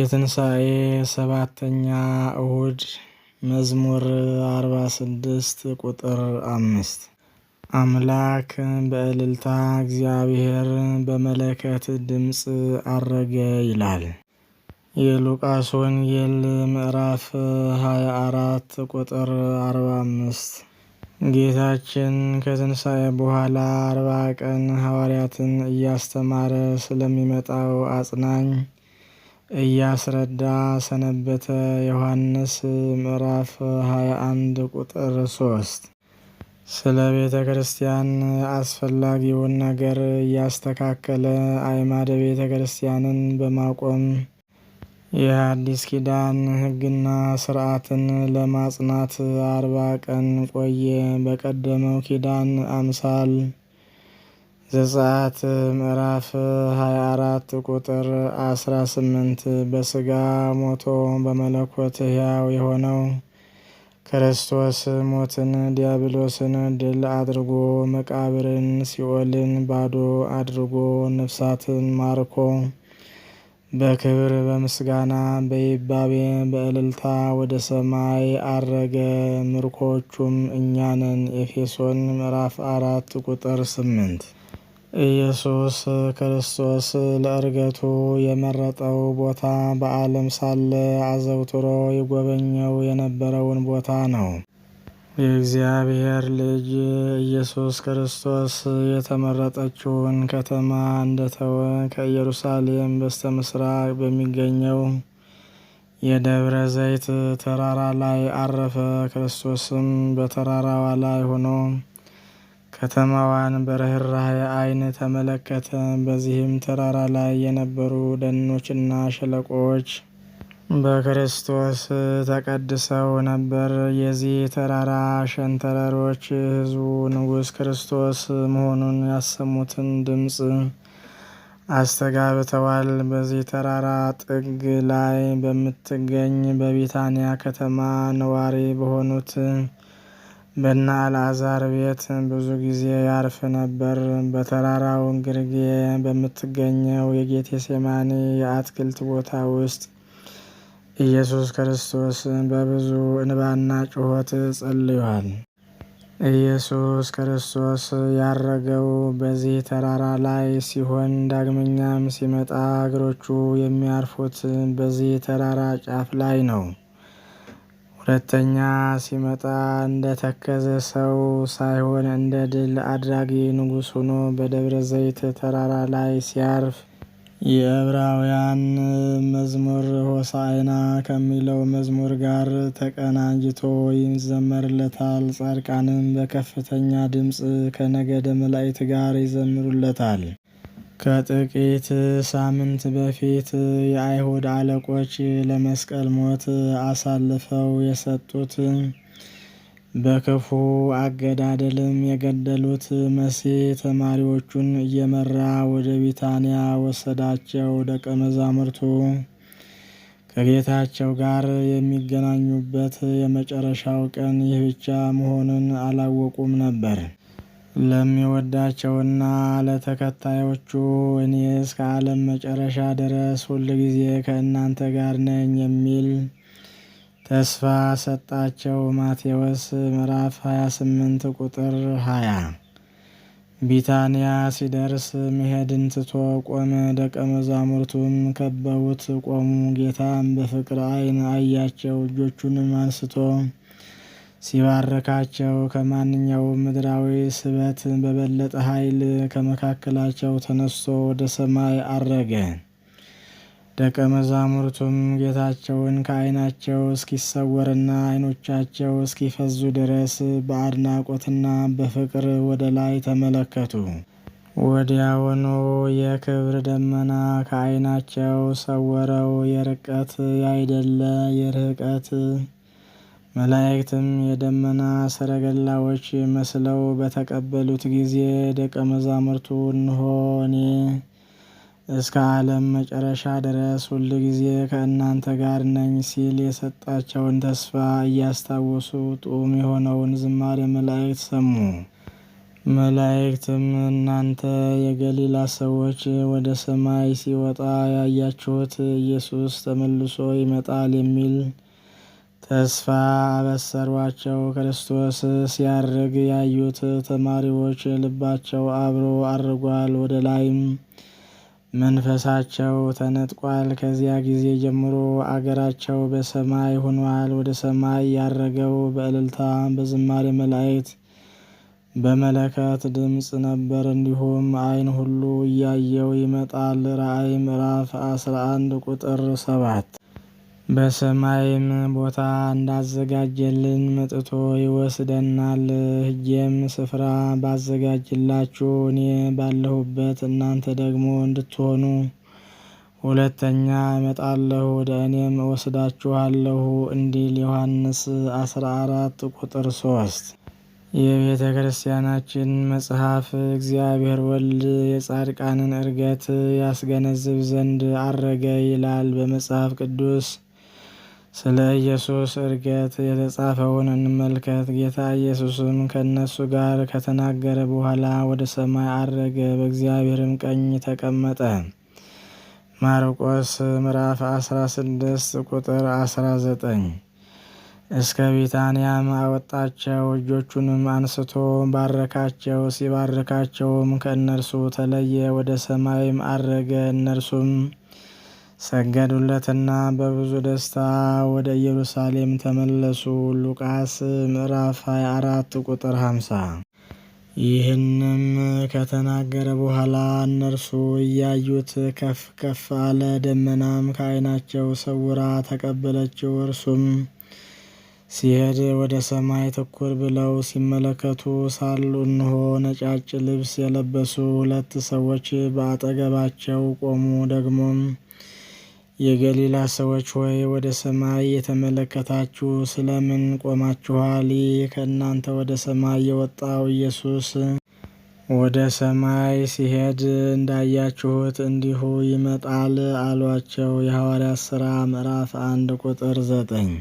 የትንሣኤ ሰባተኛ እሁድ መዝሙር 46 ቁጥር 5 አምላክ በእልልታ እግዚአብሔር በመለከት ድምጽ አረገ ይላል። የሉቃስ ወንጌል ምዕራፍ 24 ቁጥር 45 ጌታችን ከትንሣኤ በኋላ 40 ቀን ሐዋርያትን እያስተማረ ስለሚመጣው አጽናኝ እያስረዳ ሰነበተ። ዮሐንስ ምዕራፍ 21 ቁጥር 3 ስለ ቤተ ክርስቲያን አስፈላጊውን ነገር እያስተካከለ አዕማደ ቤተ ክርስቲያንን በማቆም የአዲስ ኪዳን ሕግና ሥርዓትን ለማጽናት 40 ቀን ቆየ። በቀደመው ኪዳን አምሳል ዘጸአት ምዕራፍ 24 ቁጥር 18 በሥጋ ሞቶ በመለኮት ሕያው የሆነው ክርስቶስ ሞትን ዲያብሎስን ድል አድርጎ መቃብርን ሲኦልን ባዶ አድርጎ ነፍሳትን ማርኮ በክብር በምስጋና በይባቤ በእልልታ ወደ ሰማይ አረገ። ምርኮቹም እኛ ነን። ኤፌሶን ምዕራፍ 4 ቁጥር 8 ኢየሱስ ክርስቶስ ለዕርገቱ የመረጠው ቦታ በዓለም ሳለ አዘውትሮ ይጎበኘው የነበረውን ቦታ ነው። የእግዚአብሔር ልጅ ኢየሱስ ክርስቶስ የተመረጠችውን ከተማ እንደተወ ከኢየሩሳሌም በስተምስራቅ በሚገኘው የደብረ ዘይት ተራራ ላይ አረፈ። ክርስቶስም በተራራዋ ላይ ሆኖ ከተማዋን በርኅራኄ ዓይን ተመለከተ። በዚህም ተራራ ላይ የነበሩ ደኖችና ሸለቆዎች በክርስቶስ ተቀድሰው ነበር። የዚህ ተራራ ሸንተረሮች ሕዝቡ ንጉሥ ክርስቶስ መሆኑን ያሰሙትን ድምፅ አስተጋብተዋል። በዚህ ተራራ ጥግ ላይ በምትገኝ በቢታንያ ከተማ ነዋሪ በሆኑት በእነ አልዓዛር ቤት ብዙ ጊዜ ያርፍ ነበር። በተራራው ግርጌ በምትገኘው የጌቴሴማኒ የአትክልት ቦታ ውስጥ ኢየሱስ ክርስቶስ በብዙ እንባና ጩኸት ጸልዮአል። ኢየሱስ ክርስቶስ ያረገው በዚህ ተራራ ላይ ሲሆን ዳግመኛም ሲመጣ እግሮቹ የሚያርፉት በዚህ ተራራ ጫፍ ላይ ነው። ሁለተኛ ሲመጣ እንደ ተከዘ ሰው ሳይሆን እንደ ድል አድራጊ ንጉሥ ሆኖ በደብረ ዘይት ተራራ ላይ ሲያርፍ የዕብራውያን መዝሙር ሆሳዕና ከሚለው መዝሙር ጋር ተቀናጅቶ ይዘመርለታል። ጻድቃንም በከፍተኛ ድምፅ ከነገደ መላእክት ጋር ይዘምሩለታል። ከጥቂት ሳምንት በፊት የአይሁድ አለቆች ለመስቀል ሞት አሳልፈው የሰጡት በክፉ አገዳደልም የገደሉት መሲህ ተማሪዎቹን እየመራ ወደ ቢታንያ ወሰዳቸው። ደቀ መዛሙርቱ ከጌታቸው ጋር የሚገናኙበት የመጨረሻው ቀን ይህ ብቻ መሆኑን አላወቁም ነበር። ለሚወዳቸውና ለተከታዮቹ እኔ እስከ ዓለም መጨረሻ ድረስ ሁልጊዜ ከእናንተ ጋር ነኝ የሚል ተስፋ ሰጣቸው። ማቴዎስ ምዕራፍ 28 ቁጥር 20 ቢታንያ ሲደርስ መሄድን ትቶ ቆመ። ደቀ መዛሙርቱም ከበውት ቆሙ። ጌታም በፍቅር ዓይን አያቸው። እጆቹንም አንስቶ ሲባርካቸው ከማንኛውም ምድራዊ ስበት በበለጠ ኃይል ከመካከላቸው ተነስቶ ወደ ሰማይ አረገ። ደቀ መዛሙርቱም ጌታቸውን ከዓይናቸው እስኪሰወርና ዓይኖቻቸው እስኪፈዙ ድረስ በአድናቆትና በፍቅር ወደ ላይ ተመለከቱ። ወዲያውኑ የክብር ደመና ከዓይናቸው ሰወረው። የርቀት ያይደለ የርቀት መላእክትም የደመና ሰረገላዎች መስለው በተቀበሉት ጊዜ ደቀ መዛሙርቱ እነሆ እኔ እስከ ዓለም መጨረሻ ድረስ ሁል ጊዜ ከእናንተ ጋር ነኝ ሲል የሰጣቸውን ተስፋ እያስታወሱ ጡም የሆነውን ዝማሬ መላእክት ሰሙ። መላእክትም እናንተ የገሊላ ሰዎች ወደ ሰማይ ሲወጣ ያያችሁት ኢየሱስ ተመልሶ ይመጣል የሚል ተስፋ አበሰሯቸው። ክርስቶስ ሲያርግ ያዩት ተማሪዎች ልባቸው አብሮ አርጓል፣ ወደ ላይም መንፈሳቸው ተነጥቋል። ከዚያ ጊዜ ጀምሮ አገራቸው በሰማይ ሆኗል። ወደ ሰማይ ያረገው በእልልታ በዝማሬ መላእክት በመለከት ድምፅ ነበር። እንዲሁም ዓይን ሁሉ እያየው ይመጣል። ራእይ ምዕራፍ 11 ቁጥር 7። በሰማይም ቦታ እንዳዘጋጀልን መጥቶ ይወስደናል። ሄጄም ስፍራ ባዘጋጅላችሁ እኔ ባለሁበት እናንተ ደግሞ እንድትሆኑ ሁለተኛ እመጣለሁ፣ ወደ እኔም እወስዳችኋለሁ እንዲል ዮሐንስ 14 ቁጥር 3። የቤተ ክርስቲያናችን መጽሐፍ እግዚአብሔር ወልድ የጻድቃንን ዕርገት ያስገነዝብ ዘንድ አረገ ይላል። በመጽሐፍ ቅዱስ ስለ ኢየሱስ ዕርገት የተጻፈውን እንመልከት። ጌታ ኢየሱስም ከእነሱ ጋር ከተናገረ በኋላ ወደ ሰማይ አረገ፣ በእግዚአብሔርም ቀኝ ተቀመጠ። ማርቆስ ምዕራፍ 16 ቁጥር 19። እስከ ቢታንያም አወጣቸው፣ እጆቹንም አንስቶ ባረካቸው። ሲባርካቸውም ከእነርሱ ተለየ፣ ወደ ሰማይም አረገ። እነርሱም ሰገዱለትና በብዙ ደስታ ወደ ኢየሩሳሌም ተመለሱ። ሉቃስ ምዕራፍ 24 ቁጥር 50። ይህንም ከተናገረ በኋላ እነርሱ እያዩት ከፍ ከፍ አለ፣ ደመናም ከዓይናቸው ሰውራ ተቀበለችው። እርሱም ሲሄድ ወደ ሰማይ ትኩር ብለው ሲመለከቱ ሳሉ እነሆ ነጫጭ ልብስ የለበሱ ሁለት ሰዎች በአጠገባቸው ቆሙ። ደግሞም የገሊላ ሰዎች ሆይ ወደ ሰማይ የተመለከታችሁ ስለምን ቆማችኋል? ይህ ከእናንተ ወደ ሰማይ የወጣው ኢየሱስ ወደ ሰማይ ሲሄድ እንዳያችሁት እንዲሁ ይመጣል አሏቸው። የሐዋርያት ሥራ ምዕራፍ 1 ቁጥር 9።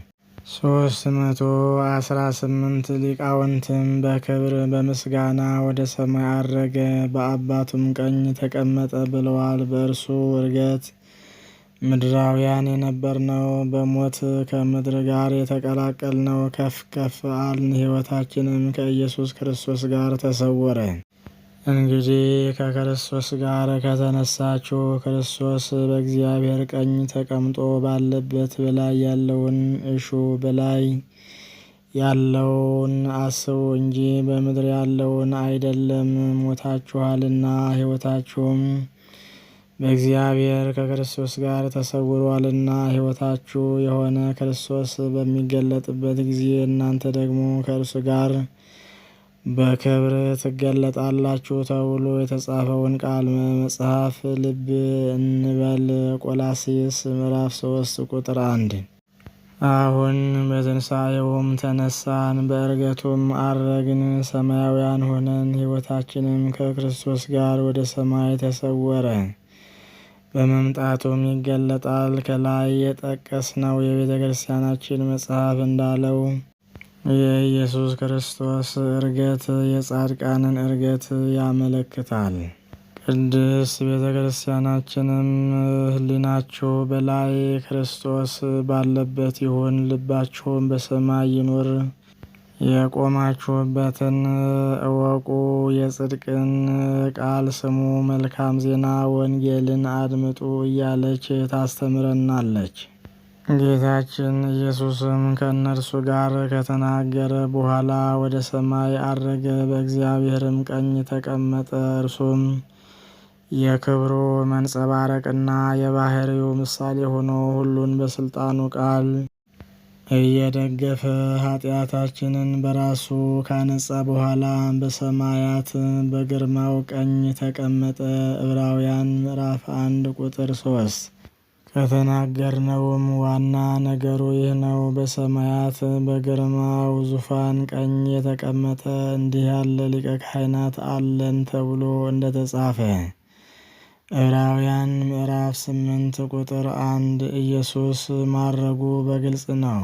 318 ሊቃውንትም በክብር በምስጋና ወደ ሰማይ አረገ፣ በአባቱም ቀኝ ተቀመጠ ብለዋል። በእርሱ ዕርገት ምድራውያን የነበርነው በሞት ከምድር ጋር የተቀላቀልነው ከፍ ከፍ አልን፣ ሕይወታችንም ከኢየሱስ ክርስቶስ ጋር ተሰወረ። እንግዲህ ከክርስቶስ ጋር ከተነሳችሁ ክርስቶስ በእግዚአብሔር ቀኝ ተቀምጦ ባለበት በላይ ያለውን እሹ፣ በላይ ያለውን አስቡ እንጂ በምድር ያለውን አይደለም። ሞታችኋልና ሕይወታችሁም በእግዚአብሔር ከክርስቶስ ጋር ተሰውሯልና። ሕይወታችሁ የሆነ ክርስቶስ በሚገለጥበት ጊዜ እናንተ ደግሞ ከእርሱ ጋር በክብር ትገለጣላችሁ ተብሎ የተጻፈውን ቃል መጽሐፍ ልብ እንበል። ቆላስይስ ምዕራፍ 3 ቁጥር 1። አሁን በትንሣኤውም ተነሳን፣ በዕርገቱም አረግን፣ ሰማያውያን ሆነን ሕይወታችንም ከክርስቶስ ጋር ወደ ሰማይ ተሰወረ፣ በመምጣቱም ይገለጣል። ከላይ የጠቀስነው የቤተ ክርስቲያናችን መጽሐፍ እንዳለው የኢየሱስ ክርስቶስ ዕርገት የጻድቃንን ዕርገት ያመለክታል። ቅድስት ቤተ ክርስቲያናችንም ሕሊናችሁ በላይ ክርስቶስ ባለበት ይሁን፣ ልባችሁም በሰማይ ይኑር፣ የቆማችሁበትን እወቁ፣ የጽድቅን ቃል ስሙ፣ መልካም ዜና ወንጌልን አድምጡ እያለች ታስተምረናለች። ጌታችን ኢየሱስም ከእነርሱ ጋር ከተናገረ በኋላ ወደ ሰማይ አረገ፣ በእግዚአብሔርም ቀኝ ተቀመጠ። እርሱም የክብሩ መንጸባረቅና የባህሪው ምሳሌ ሆኖ ሁሉን በስልጣኑ ቃል እየደገፈ ኃጢአታችንን በራሱ ካነጻ በኋላ በሰማያት በግርማው ቀኝ ተቀመጠ። ዕብራውያን ምዕራፍ 1 ቁጥር 3። ከተናገርነውም ዋና ነገሩ ይህ ነው። በሰማያት በግርማው ዙፋን ቀኝ የተቀመጠ እንዲህ ያለ ሊቀ ካህናት አለን ተብሎ እንደተጻፈ ዕብራውያን ምዕራፍ 8 ቁጥር 1። ኢየሱስ ማረጉ በግልጽ ነው።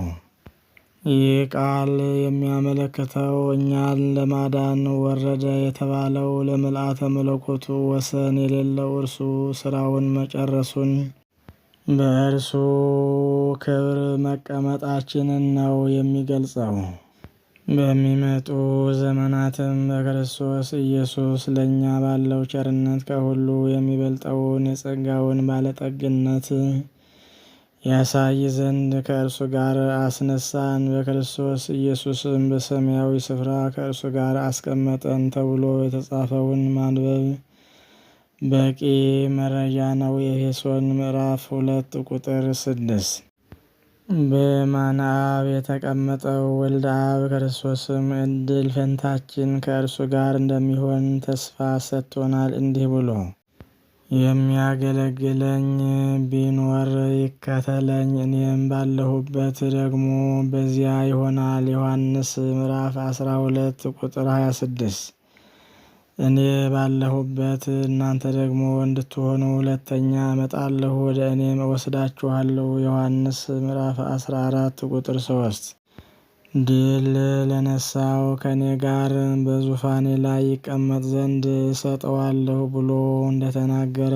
ይህ ቃል የሚያመለክተው እኛን ለማዳን ወረደ የተባለው ለምልአተ መለኮቱ ወሰን የሌለው እርሱ ስራውን መጨረሱን በእርሱ ክብር መቀመጣችንን ነው የሚገልጸው። በሚመጡ ዘመናትም በክርስቶስ ኢየሱስ ለእኛ ባለው ቸርነት ከሁሉ የሚበልጠውን የጸጋውን ባለጠግነት ያሳይ ዘንድ ከእርሱ ጋር አስነሳን፣ በክርስቶስ ኢየሱስም በሰማያዊ ስፍራ ከእርሱ ጋር አስቀመጠን ተብሎ የተጻፈውን ማንበብ በቂ መረጃ ነው። ኤፌሶን ምዕራፍ 2 ቁጥር 6። በየማነ አብ የተቀመጠው ወልደ አብ ክርስቶስም ዕድል ፈንታችን ከእርሱ ጋር እንደሚሆን ተስፋ ሰጥቶናል። እንዲህ ብሎ የሚያገለግለኝ ቢኖር ይከተለኝ፣ እኔም ባለሁበት ደግሞ በዚያ ይሆናል። ዮሐንስ ምዕራፍ 12 ቁጥር 26። እኔ ባለሁበት እናንተ ደግሞ እንድትሆኑ ሁለተኛ እመጣለሁ፣ ወደ እኔም እወስዳችኋለሁ። ዮሐንስ ምዕራፍ 14 ቁጥር 3። ድል ለነሳው ከእኔ ጋር በዙፋኔ ላይ ይቀመጥ ዘንድ እሰጠዋለሁ ብሎ እንደተናገረ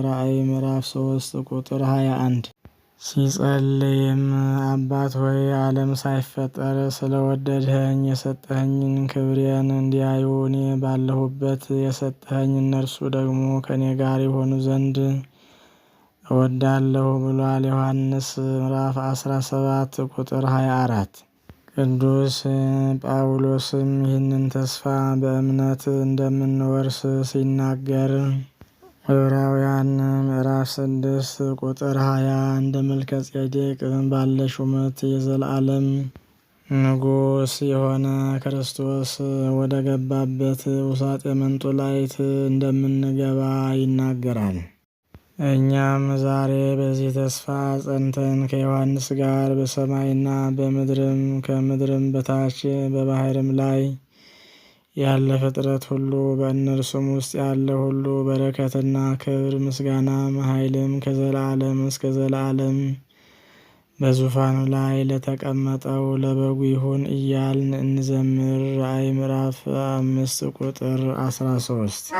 ራእይ ምዕራፍ 3 ቁጥር 21። ሲጸልይም አባት ሆይ ዓለም ሳይፈጠር ስለወደድኸኝ የሰጠኸኝን ክብሬን እንዲያዩ እኔ ባለሁበት የሰጠኸኝ እነርሱ ደግሞ ከእኔ ጋር የሆኑ ዘንድ እወዳለሁ ብሏል። ዮሐንስ ምዕራፍ 17 ቁጥር 24። ቅዱስ ጳውሎስም ይህንን ተስፋ በእምነት እንደምንወርስ ሲናገር ዕብራውያን ምዕራፍ 6 ቁጥር 20 እንደ መልከ ጼዴቅ ባለ ሹመት የዘላለም ንጉሥ የሆነ ክርስቶስ ወደ ገባበት ውሳጤ መንጦላይት እንደምንገባ ይናገራል። እኛም ዛሬ በዚህ ተስፋ ጸንተን ከዮሐንስ ጋር በሰማይና በምድርም ከምድርም በታች በባህርም ላይ ያለ ፍጥረት ሁሉ በእነርሱም ውስጥ ያለ ሁሉ በረከትና ክብር ምስጋናም ኃይልም ከዘላለም እስከ ዘላለም በዙፋኑ ላይ ለተቀመጠው ለበጉ ይሁን እያልን እንዘምር። ራእይ ምዕራፍ 5 ቁጥር 13።